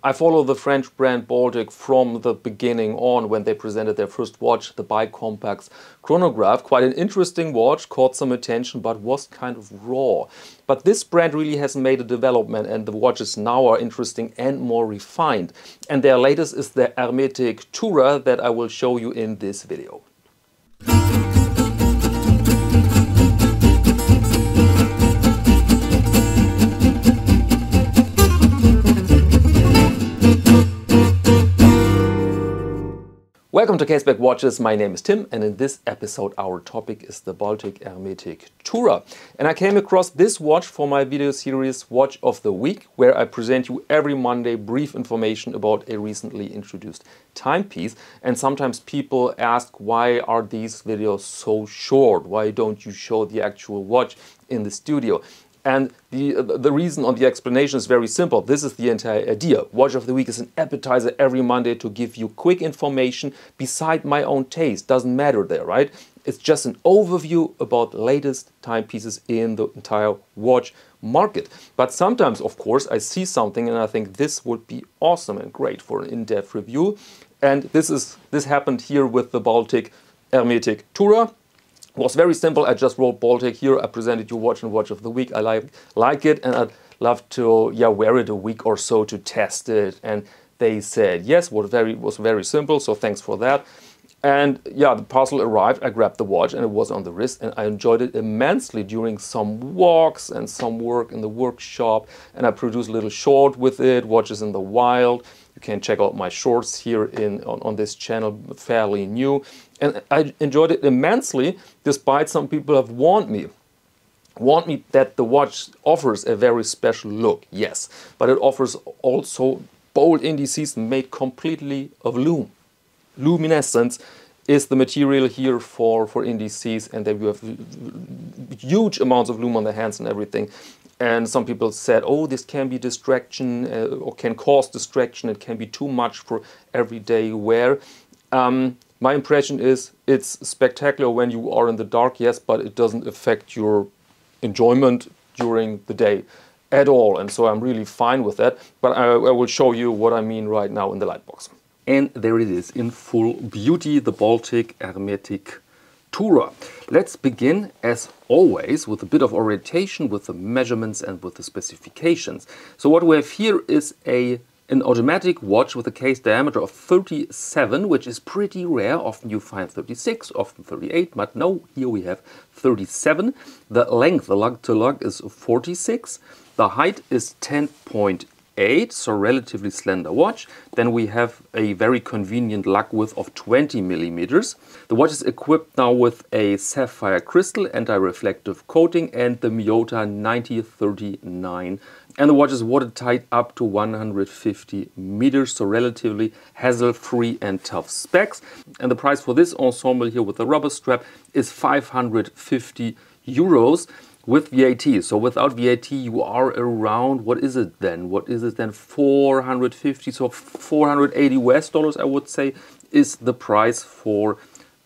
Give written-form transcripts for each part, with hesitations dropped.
I follow the French brand Baltic from the beginning on when they presented their first watch, the Bicompax chronograph. Quite an interesting watch, caught some attention, but was kind of raw. But this brand really has made a development, and the watches now are interesting and more refined. And their latest is the Hermétique Tourer that I will show you in this video. Welcome to Caseback Watches, my name is Tim, and in this episode our topic is the Baltic Hermétique Tourer. And I came across this watch for my video series Watch of the Week, where I present you every Monday brief information about a recently introduced timepiece. And sometimes people ask, why are these videos so short? Why don't you show the actual watch in the studio? And the reason on the explanation is very simple. This is the entire idea. Watch of the Week is an appetizer every Monday to give you quick information beside my own taste. Doesn't matter there, right? It's just an overview about the latest timepieces in the entire watch market. But sometimes, of course, I see something and I think this would be awesome and great for an in-depth review. And this happened here with the Baltic Hermétique Tourer. It was very simple. I just wrote Baltic here. I presented you watch and Watch of the Week. I like it, and I'd love to wear it a week or so to test it. And they said yes. Was very simple. So thanks for that. And yeah, the parcel arrived. I grabbed the watch and it was on the wrist, and I enjoyed it immensely during some walks and some work in the workshop. And I produced a little short with it, Watches in the Wild. You can check out my shorts here on this channel, fairly new. And I enjoyed it immensely, despite some people have warned me that the watch offers a very special look, yes. But it offers also bold indices made completely of lume. Luminescence is the material here for indices, and then you have huge amounts of lume on the hands and everything. And some people said, oh, this can be distraction or can cause distraction. It can be too much for everyday wear. My impression is it's spectacular when you are in the dark, yes, but it doesn't affect your enjoyment during the day at all. And so I'm really fine with that. But I will show you what I mean right now in the lightbox. And there it is in full beauty, the Baltic Hermétique Tourer. Let's begin, as always, with a bit of orientation, with the measurements and with the specifications. So what we have here is an automatic watch with a case diameter of 37, which is pretty rare. Often you find 36, often 38, but no, here we have 37. The length, the lug to lug, is 46. The height is 10.8, so relatively slender watch. Then we have a very convenient lug width of 20 millimeters. The watch is equipped now with a sapphire crystal anti-reflective coating and the Miyota 9039. And the watch is watertight up to 150 meters, so relatively hassle-free and tough specs. And the price for this ensemble here with the rubber strap is 550 euros. With VAT. So without VAT you are around, what is it then? 450, so 480 US dollars I would say is the price for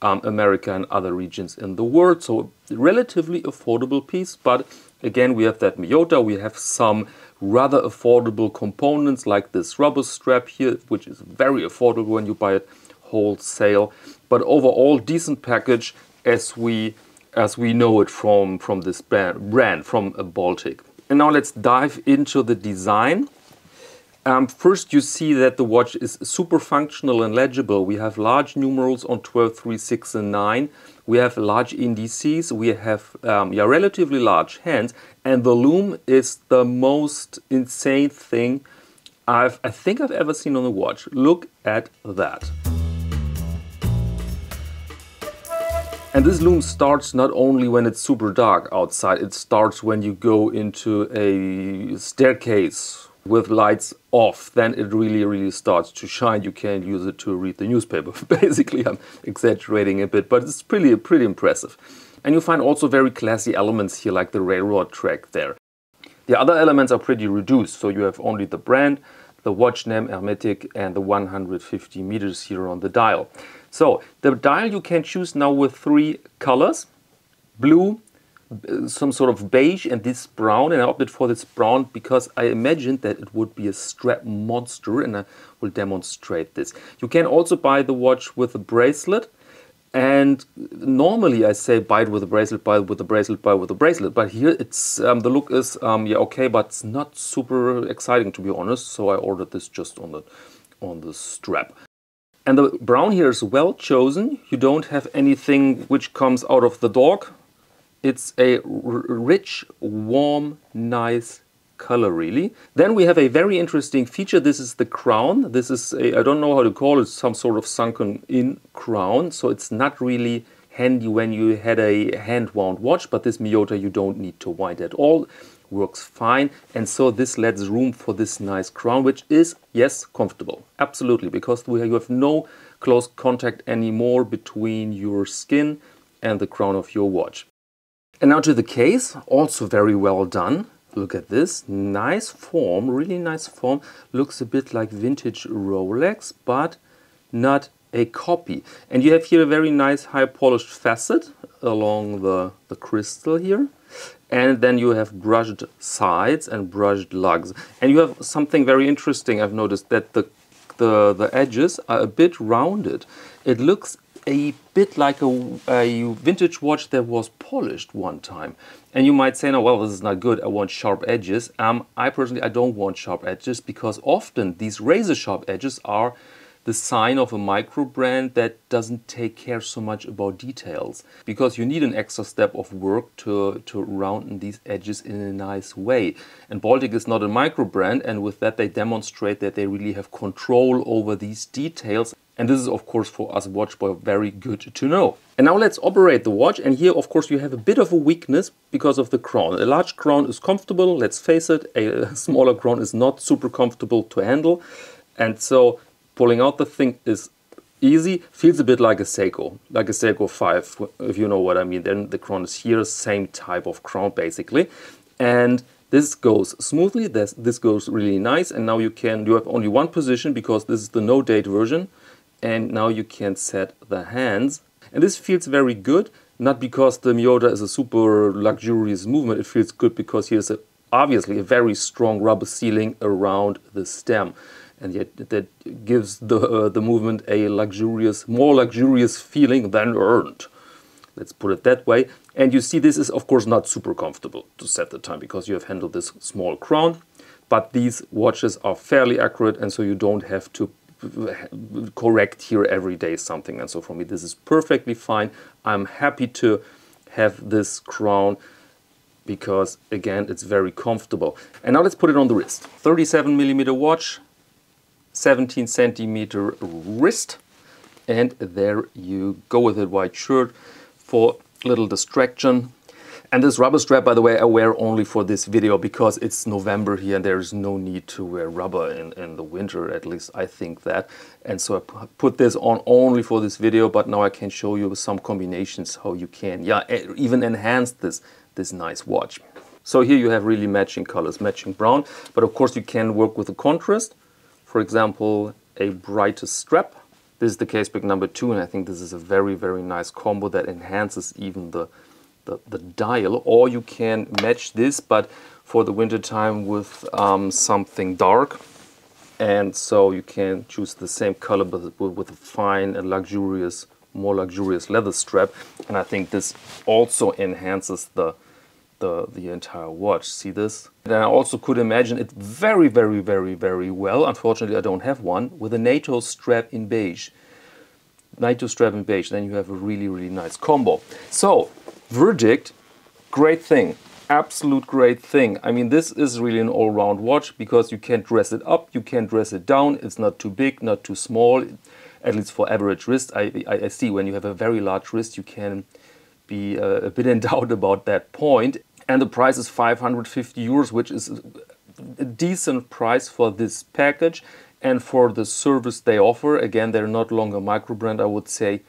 America and other regions in the world. So relatively affordable piece, but again we have that Miyota, we have some rather affordable components like this rubber strap here, which is very affordable when you buy it wholesale. But overall decent package as we know it from this brand, from Baltic. And now let's dive into the design. First you see that the watch is super functional and legible. We have large numerals on 12, 3, 6 and 9. We have large indices. We have relatively large hands. And the lume is the most insane thing I think I've ever seen on a watch. Look at that. And this lume starts not only when it's super dark outside, it starts when you go into a staircase with lights off. Then it really starts to shine. You can't use it to read the newspaper. Basically, I'm exaggerating a bit, but it's pretty impressive. And you find also very classy elements here, like the railroad track there. The other elements are pretty reduced, so you have only the brand, the watch name Hermétique, and the 150 meters here on the dial. So the dial you can choose now with 3 colors: blue, some sort of beige and this brown, and I opted for this brown because I imagined that it would be a strap monster, and I will demonstrate this. You can also buy the watch with a bracelet, and normally I say buy it with a bracelet, buy it with a bracelet, buy it with a bracelet, but here it's the look is yeah, okay, but it's not super exciting, to be honest, so I ordered this just on the strap. And the brown here is well chosen. You don't have anything which comes out of the dog. It's a rich, warm, nice color, really. Then we have a very interesting feature. This is the crown. This is I don't know how to call it, some sort of sunken-in crown. So it's not really handy when you had a hand-wound watch, but this Miyota you don't need to wind at all. Works fine, and so this lets room for this nice crown, which is, yes, comfortable, absolutely, because you have no close contact anymore between your skin and the crown of your watch. And now to the case, also very well done. Look at this, nice form, really nice form. Looks a bit like vintage Rolex, but not a copy. And you have here a very nice high polished facet along the crystal here. And then you have brushed sides and brushed lugs. And you have something very interesting. I've noticed that the edges are a bit rounded. It looks a bit like a vintage watch that was polished one time. And you might say, no, well, this is not good. I want sharp edges. I personally don't want sharp edges, because often these razor sharp edges are the sign of a micro brand that doesn't take care so much about details, because you need an extra step of work to round these edges in a nice way. And Baltic is not a micro brand, and with that they demonstrate that they really have control over these details. And this is, of course, for us watch boy very good to know. And now let's operate the watch. And here, of course, you have a bit of a weakness because of the crown. A large crown is comfortable, let's face it. A smaller crown is not super comfortable to handle. And so pulling out the thing is easy. Feels a bit like a Seiko 5, if you know what I mean. Then the crown is here, same type of crown basically. And this goes smoothly, this goes really nice. And now you have only one position, because this is the no date version. And now you can set the hands. And this feels very good, not because the Miyota is a super luxurious movement. It feels good because here's obviously a very strong rubber sealing around the stem. And yet that gives the movement a more luxurious feeling than earned. Let's put it that way. And you see this is, of course, not super comfortable to set the time, because you have handled this small crown. But these watches are fairly accurate, and so you don't have to correct here every day something. And so for me this is perfectly fine. I'm happy to have this crown because, again, it's very comfortable. And now let's put it on the wrist. 37mm watch, 17cm wrist, and there you go with it. White shirt for little distraction. And this rubber strap, by the way, I wear only for this video because it's November here and there is no need to wear rubber in the winter, at least I think that. And so I put this on only for this video, but now I can show you some combinations how you can, yeah, even enhance this nice watch. So here you have really matching colors, matching brown, but of course you can work with a contrast. For example, a brighter strap. This is the Caseback number 2, and I think this is a very, very nice combo that enhances even the dial. Or you can match this, but for the winter time, with something dark. And so you can choose the same color, but with a fine and luxurious, more luxurious leather strap. And I think this also enhances the entire watch. See this? And I also could imagine it very, very, very, very well. Unfortunately, I don't have one, with a NATO strap in beige. NATO strap in beige. Then you have a really, really nice combo. So, verdict, great thing. Absolute great thing. I mean, this is really an all-round watch because you can dress it up, you can dress it down. It's not too big, not too small, at least for average wrist. I see when you have a very large wrist, you can be a bit in doubt about that point. And the price is 550 euros, which is a decent price for this package and for the service they offer. Again, they're not longer micro brand, I would say.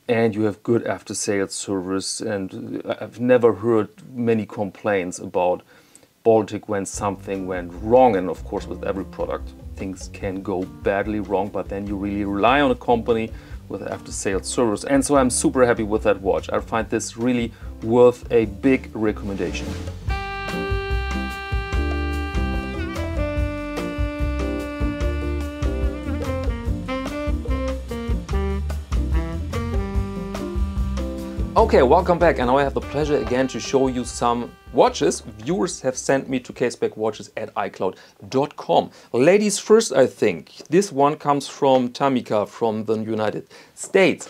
And you have good after-sales service, and I've never heard many complaints about Baltic when something went wrong. And of course, with every product, things can go badly wrong, but then you really rely on a company with after-sales service. And so I'm super happy with that watch. I find this really, worth a big recommendation. Okay, welcome back, and now I have the pleasure again to show you some watches viewers have sent me to caseback@icloud.com. Ladies first, I think. This one comes from Tamika from the United States.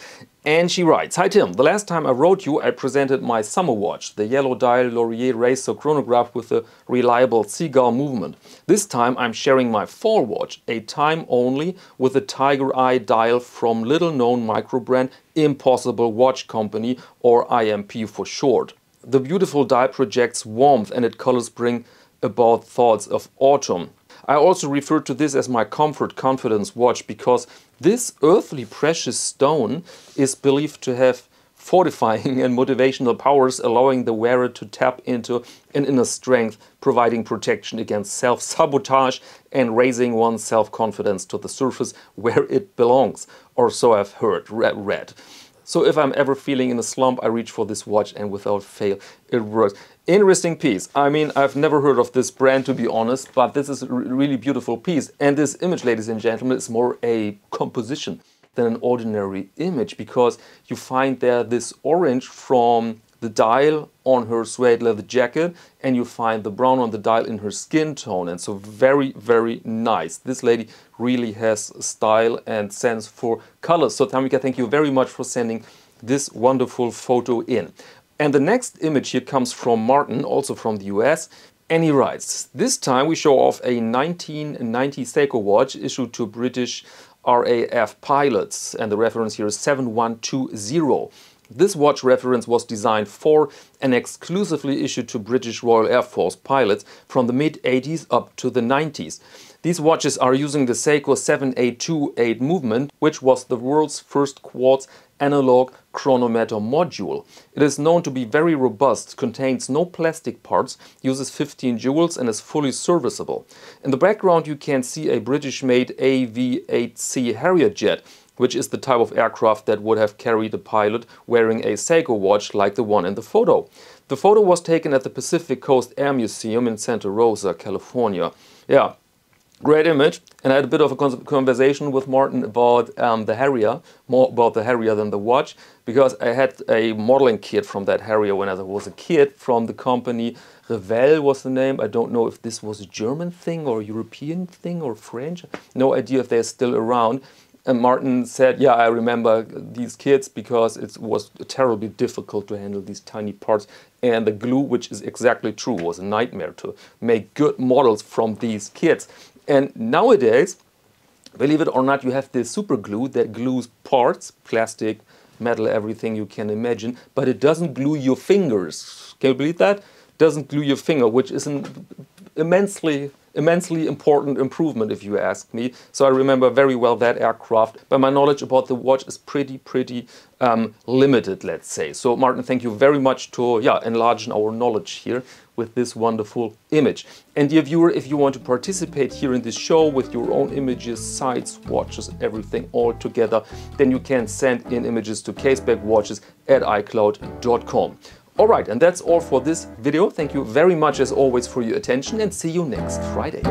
And she writes, "Hi Tim, the last time I wrote you, I presented my summer watch, the yellow dial Laurier Racer chronograph with a reliable seagull movement. This time I'm sharing my fall watch, a time only with a tiger eye dial from little known micro brand Impossible Watch Company, or IMP for short. The beautiful dial projects warmth and its colors bring about thoughts of autumn. I also refer to this as my comfort confidence watch because this earthly precious stone is believed to have fortifying and motivational powers, allowing the wearer to tap into an inner strength, providing protection against self-sabotage and raising one's self-confidence to the surface where it belongs, or so I've heard, read. So if I'm ever feeling in a slump, I reach for this watch and without fail, it works." Interesting piece. I mean, I've never heard of this brand, to be honest, but this is a really beautiful piece. And this image, ladies and gentlemen, is more a composition than an ordinary image, because you find there this orange from the dial on her suede leather jacket, and you find the brown on the dial in her skin tone, and so very, very nice. This lady really has style and sense for colors. So Tamika, thank you very much for sending this wonderful photo in. And the next image here comes from Martin, also from the US, and he writes, "This time we show off a 1990 Seiko watch issued to British RAF pilots, and the reference here is 7120. This watch reference was designed for and exclusively issued to British Royal Air Force pilots from the mid-80s up to the 90s. These watches are using the Seiko 7828 movement, which was the world's first quartz analog chronometer module. It is known to be very robust, contains no plastic parts, uses 15 jewels and is fully serviceable. In the background you can see a British-made AV-8C Harrier jet, which is the type of aircraft that would have carried a pilot wearing a Seiko watch like the one in the photo. The photo was taken at the Pacific Coast Air Museum in Santa Rosa, California." Yeah. Great image, and I had a bit of a conversation with Martin about the Harrier, more about the Harrier than the watch, because I had a modeling kit from that Harrier when I was a kid from the company Revell was the name. I don't know if this was a German thing or a European thing or French. No idea if they're still around. And Martin said, "Yeah, I remember these kits because it was terribly difficult to handle these tiny parts. And the glue, which is exactly true, was a nightmare to make good models from these kits." And nowadays, believe it or not, you have this super glue that glues parts, plastic, metal, everything you can imagine, but it doesn't glue your fingers. Can you believe that? Doesn't glue your finger, which is an immensely important improvement if you ask me. So I remember very well that aircraft, but my knowledge about the watch is pretty limited, let's say. So Martin, thank you very much to enlarge our knowledge here with this wonderful image. And dear viewer, if you want to participate here in this show with your own images, sites, watches, everything all together, then you can send in images to caseback@icloud.com. Alright, and that's all for this video. Thank you very much as always for your attention, and see you next Friday.